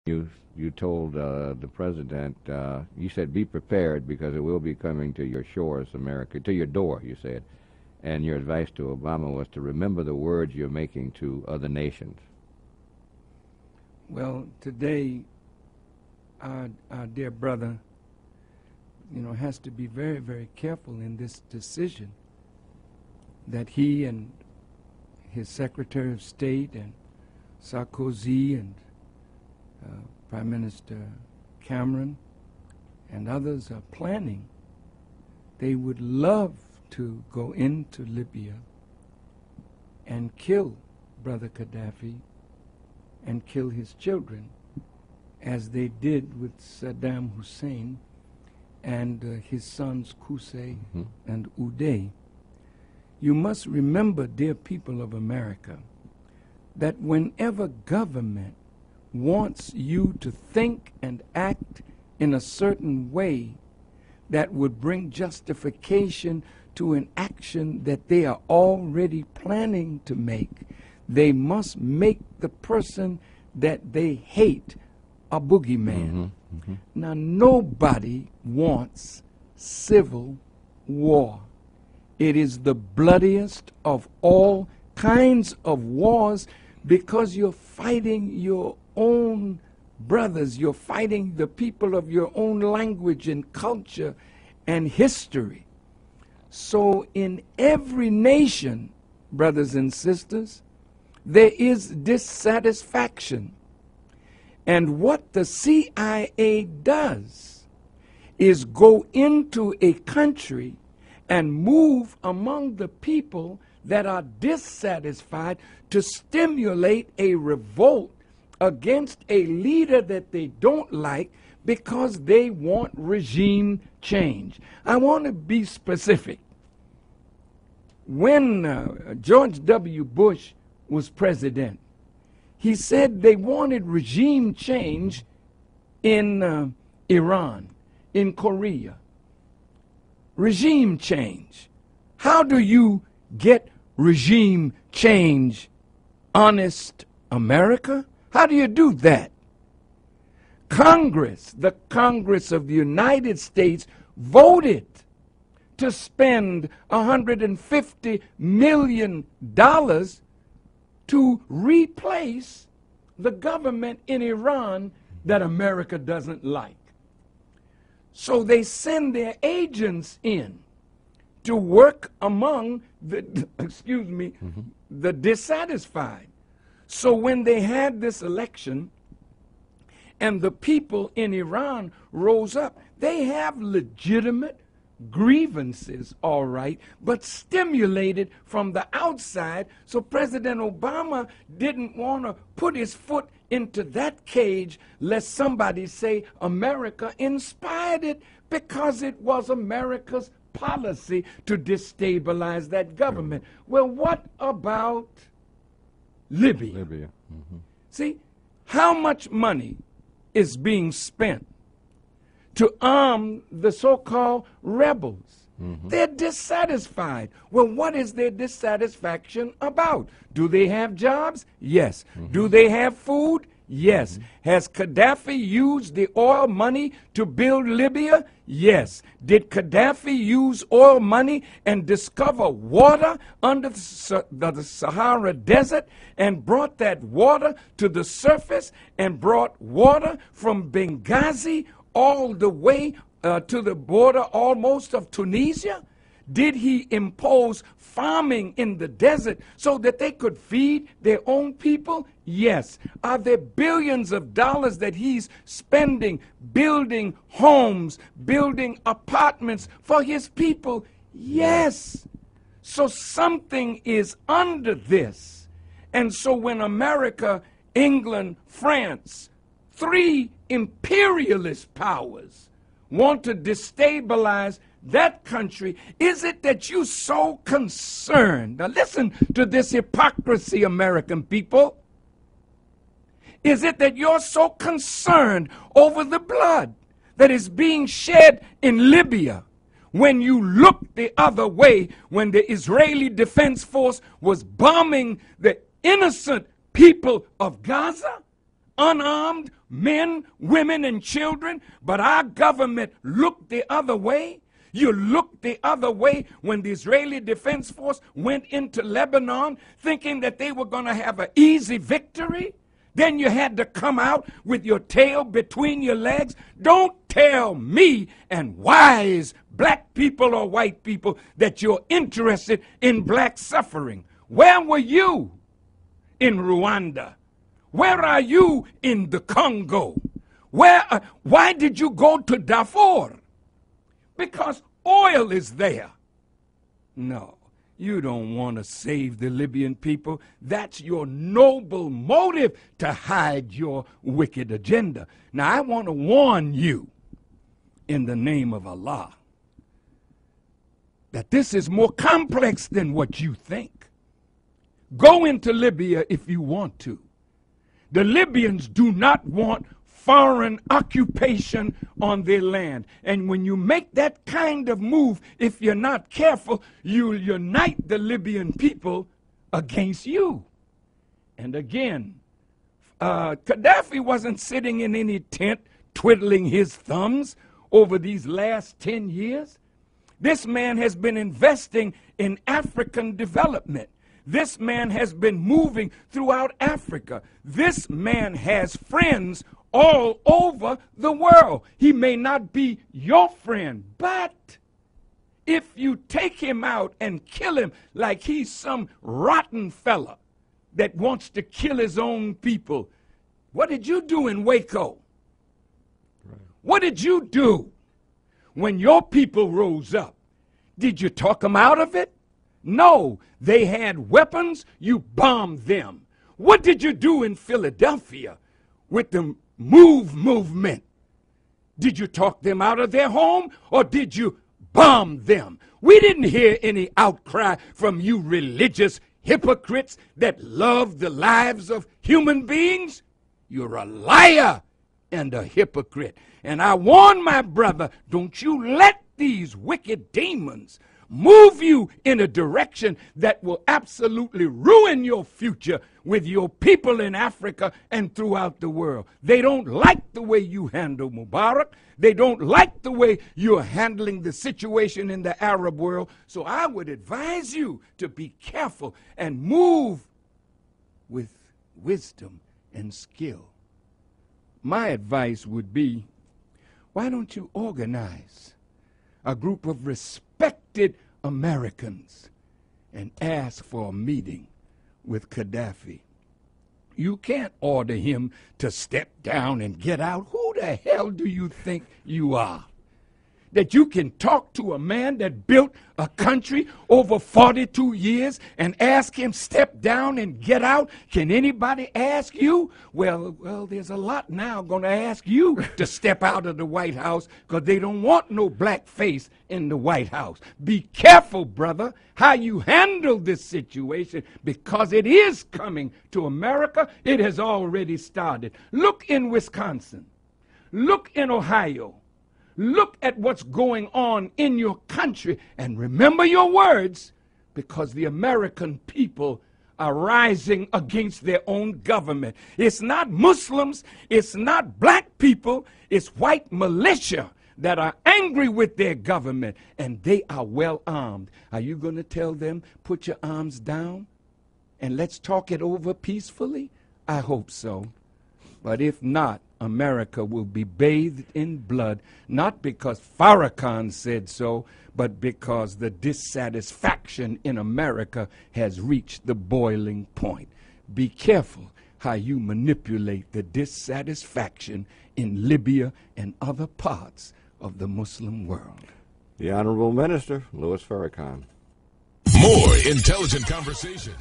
You told the president, you said be prepared because it will be coming to your shores, America, to your door, you said. And your advice to Obama was to remember the words you're making to other nations. Well, today, our dear brother, has to be very, very careful in this decision that he and his Secretary of State and Sarkozy and Prime Minister Cameron and others are planning. They would love to go into Libya and kill Brother Gaddafi and kill his children, as they did with Saddam Hussein and his sons Qusay and Uday. You must remember, dear people of America, that whenever government wants you to think and act in a certain way that would bring justification to an action that they are already planning to make, they must make the person that they hate a boogeyman. Now, nobody wants civil war. It is the bloodiest of all kinds of wars because you're fighting your own brothers. You're fighting the people of your own language and culture and history. So in every nation, brothers and sisters, there is dissatisfaction. And what the CIA does is go into a country and move among the people that are dissatisfied to stimulate a revolt against a leader that they don't like because they want regime change. I want to be specific. When George W. Bush was president, he said they wanted regime change in Iran, in Korea. Regime change. How do you get regime change, honest America? How do you do that? Congress, the Congress of the United States, voted to spend $150 million to replace the government in Iran that America doesn't like. So they send their agents in to work among the, the dissatisfied. So when they had this election and the people in Iran rose up, they have legitimate grievances, all right, but stimulated from the outside. So President Obama didn't want to put his foot into that cage lest somebody say America inspired it, because it was America's policy to destabilize that government. Well, what about Libya? See, how much money is being spent to arm the so-called rebels? They're dissatisfied. Well, what is their dissatisfaction about? Do they have jobs? Yes. Do they have food? Yes. Has Gaddafi used the oil money to build Libya? Yes. Did Gaddafi use oil money and discover water under the Sahara Desert and brought that water to the surface and brought water from Benghazi all the way to the border almost of Tunisia? Did he impose farming in the desert so that they could feed their own people? Yes. Are there billions of dollars that he's spending building homes, building apartments for his people? Yes. So something is under this. And so when America, England, France, three imperialist powers want to destabilize that country, is it that you're so concerned? Now listen to this hypocrisy, American people. Is it that you're so concerned over the blood that is being shed in Libya when you look the other way when the Israeli Defense Force was bombing the innocent people of Gaza? unarmed men, women, and children, but our government looked the other way. You looked the other way when the Israeli Defense Force went into Lebanon thinking that they were going to have an easy victory. Then you had to come out with your tail between your legs. Don't tell me and wise black people or white people that you're interested in black suffering. Where were you in Rwanda? Where are you in the Congo? Why did you go to Darfur? Because oil is there. No, you don't want to save the Libyan people. That's your noble motive to hide your wicked agenda. Now, I want to warn you in the name of Allah that this is more complex than what you think. Go into Libya if you want to. The Libyans do not want foreign occupation on their land. And when you make that kind of move, if you're not careful, you'll unite the Libyan people against you. And again, Gaddafi wasn't sitting in any tent twiddling his thumbs over these last 10 years. This man has been investing in African development. This man has been moving throughout Africa. This man has friends all over the world. He may not be your friend, but if you take him out and kill him like he's some rotten fella that wants to kill his own people, what did you do in Waco? Right. What did you do when your people rose up? Did you talk them out of it? No, they had weapons, you bombed them. What did you do in Philadelphia with the movement? Did you talk them out of their home or did you bomb them? We didn't hear any outcry from you religious hypocrites that love the lives of human beings. You're a liar and a hypocrite. And I warn my brother, don't you let these wicked demons move you in a direction that will absolutely ruin your future with your people in Africa and throughout the world. They don't like the way you handle Mubarak. They don't like the way you're handling the situation in the Arab world. So I would advise you to be careful and move with wisdom and skill. My advice would be, why don't you organize a group of respected Americans and ask for a meeting with Gaddafi? You can't order him to step down and get out. Who the hell do you think you are? That you can talk to a man that built a country over 42 years and ask him step down and get out? Can anybody ask you? Well, there's a lot now going to ask you to step out of the White House because they don't want no black face in the White House. Be careful, brother, how you handle this situation because it is coming to America. It has already started. Look in Wisconsin. Look in Ohio. Look at what's going on in your country and remember your words, because the American people are rising against their own government. It's not Muslims, it's not black people, it's white militia that are angry with their government, and they are well armed. Are you going to tell them, put your arms down and let's talk it over peacefully? I hope so. But if not, America will be bathed in blood, not because Farrakhan said so, but because the dissatisfaction in America has reached the boiling point. Be careful how you manipulate the dissatisfaction in Libya and other parts of the Muslim world. The Honorable Minister, Louis Farrakhan. More intelligent conversation.